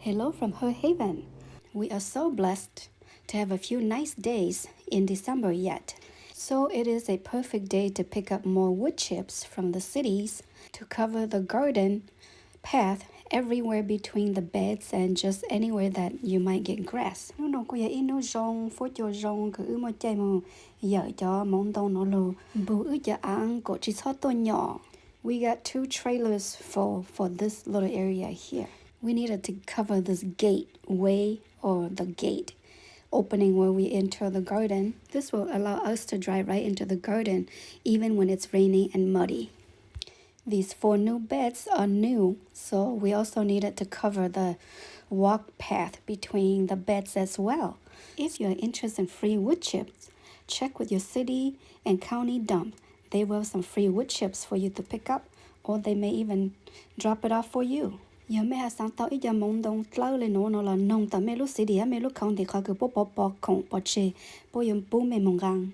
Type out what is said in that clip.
Hello from Her Haven. We are so blessed to have a few nice days in December yet. So it is a perfect day to pick up more wood chips from the cities to cover the garden path everywhere between the beds and just anywhere that you might get grass. We got 2 trailers full for this little area here. We needed to cover this gateway or the gate opening where we enter the garden. This will allow us to drive right into the garden even when it's raining and muddy. These 4 new beds are new, so we also needed to cover the walk path between the beds as well. If you're interested in free wood chips, check with your city and county dump. They will have some free wood chips for you to pick up, or they may even drop it off for you. Giờ mấy hạt sáng tạo ít giờ mong đông lâu lên nó là nông tại mấy lúc xí đi mấy lúc không thì khó cứ bố bó bó khổng bó chê bố yếm bố mê mong gang.